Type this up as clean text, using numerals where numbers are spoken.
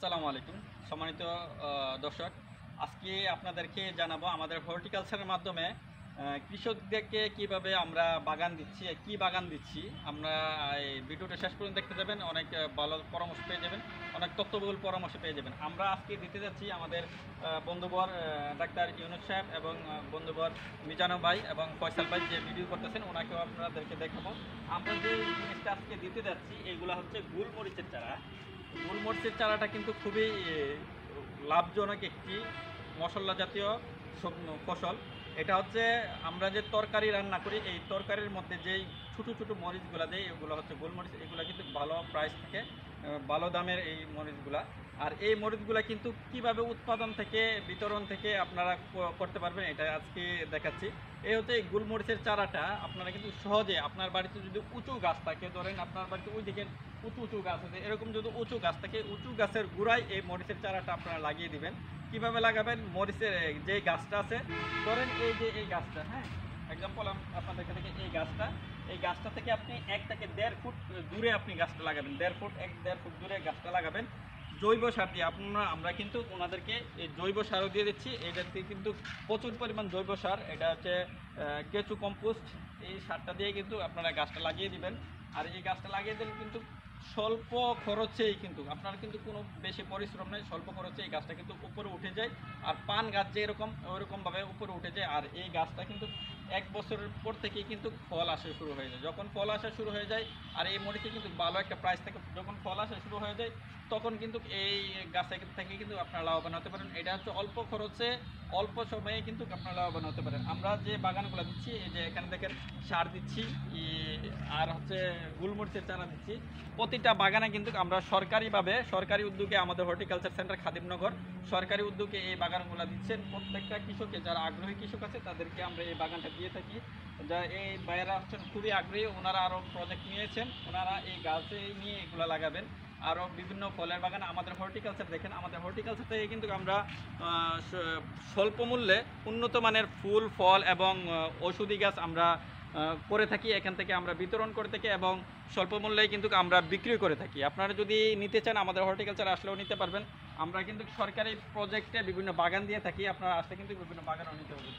আসসালামু আলাইকুম সম্মানিত দর্শক, আজকে আপনাদেরকে জানাবো আমাদের হর্টিকালচারের মাধ্যমে কৃষকদেরকে কিভাবে আমরা বাগান দিচ্ছি, কি বাগান দিচ্ছি। আমরা এই ভিডিওটা শেষ পর্যন্ত দেখতে যাবেন, অনেক ভালো পরামর্শ পেয়ে যাবেন, অনেক তথ্যবহুল পরামর্শ পেয়ে যাবেন। আমরা আজকে দিতে যাচ্ছি আমাদের বন্ধুবর ডাক্তার ইউনুস সাহেব এবং বন্ধুবর মিজানো ভাই এবং ফয়সাল ভাই যে ভিডিও করতেছেন, ওনাকেও আপনাদেরকে দেখাবো। আমরা যে জিনিসটা আজকে দিতে যাচ্ছি এগুলো হচ্ছে গোলমরিচের চারা। গোলমরিচের চারাটা কিন্তু খুবই লাভজনক একটি মশলা জাতীয় ফসল। এটা হচ্ছে আমরা যে তরকারি রান্না করি, এই তরকারির মধ্যে যেই ছোটো ছোটো মরিচগুলো দেয় এগুলো হচ্ছে গোলমরিচ। এগুলো কিন্তু ভালো প্রাইস থাকে, ভালো দামের এই মরিচগুলা। আর এই মরিচগুলা কিন্তু কিভাবে উৎপাদন থেকে বিতরণ থেকে আপনারা করতে পারবেন এটা আজকে দেখাচ্ছি। এই হচ্ছে এই গোলমরিচের চারাটা আপনারা কিন্তু সহজে আপনার বাড়িতে যদি উঁচু গাছ থাকে, ধরেন আপনার বাড়িতে ওই দিকে উঁচু উঁচু গাছ আছে, এরকম যদি উঁচু গাছ থাকে উঁচু গাছের গোড়ায় এই মরিচের চারাটা আপনারা লাগিয়ে দিবেন। কিভাবে লাগাবেন? মরিচের যে গাছটা আছে, ধরেন এই যে এই গাছটা, হ্যাঁ, এক্সাম্পল আপনাদের থেকে এই গাছটা থেকে আপনি 1 থেকে 1.5 ফুট দূরে আপনি গাছটা লাগাবেন। 1.5 ফুট 1.5 ফুট দূরে গাছটা লাগাবেন। জৈব সার দিয়ে আমরা কিন্তু ওনাদেরকে এই জৈব সারও দিয়ে দিচ্ছি। এটাতে কিন্তু প্রচুর পরিমাণ জৈব সার, এটা হচ্ছে কেঁচু কম্পোস্ট। এই সারটা দিয়ে কিন্তু আপনারা গাছটা লাগিয়ে দিবেন। আর এই গাছটা লাগিয়ে দিলে কিন্তু স্বল্প খরচেই কিন্তু আপনার কিন্তু কোনো বেশি পরিশ্রম নেই, স্বল্প খরচে এই গাছটা কিন্তু উপরে উঠে যায়। আর পান গাছ যে এরকম ওইরকমভাবে উপরে উঠে যায়। আর এই গাছটা কিন্তু 1 বছরের পর থেকেই কিন্তু ফল আসা শুরু হয়ে যায়। যখন ফল আসা শুরু হয়ে যায়, আর এই মরিচে কিন্তু ভালো একটা প্রাইস থাকে, যখন ফল আসা শুরু হয়ে যায় তখন কিন্তু এই গাছে থেকে কিন্তু আপনারা লাভবান হতে পারেন। এটা হচ্ছে অল্প খরচে অল্প সময়ে কিন্তু আপনারা লাভবান হতে পারেন। আমরা যে বাগানগুলো দিচ্ছি, এই যে এখানে দেখেন সার দিচ্ছি আর হচ্ছে গোলমরিচের চারা দিচ্ছি। প্রতিটা বাগানে কিন্তু আমরা সরকারি উদ্যোগে, আমাদের হর্টিকালচার সেন্টার খাদিমনগর সরকারি উদ্যোগে এই বাগানগুলো দিচ্ছেন। প্রত্যেকটা কৃষকে, যারা আগ্রহী কৃষক আছে তাদেরকে আমরা এই বাগানটা দিয়ে থাকি। যা এই ভাইয়েরা হচ্ছেন খুবই আগ্রহী, ওনারা আরও প্রজেক্ট নিয়েছেন, ওনারা এই গাছে নিয়ে এগুলো লাগাবেন। আরও বিভিন্ন ফলের বাগান আমাদের হর্টিকালচার দেখেন, আমাদের হর্টিকালচার থেকে কিন্তু আমরা স্বল্প মূল্যে উন্নত মানের ফুল ফল এবং ঔষধি গাছ আমরা করে থাকি। এখান থেকে আমরা বিতরণ করে থাকি এবং স্বল্প মূল্যে কিন্তু আমরা বিক্রি করে থাকি। আপনারা যদি নিতে চান আমাদের হর্টিকালচার আসলেও নিতে পারবেন। আমরা কিন্তু সরকারি প্রজেক্টে বিভিন্ন বাগান দিয়ে থাকি, আপনারা আসলে কিন্তু বিভিন্ন বাগানও নিতে পারবেন।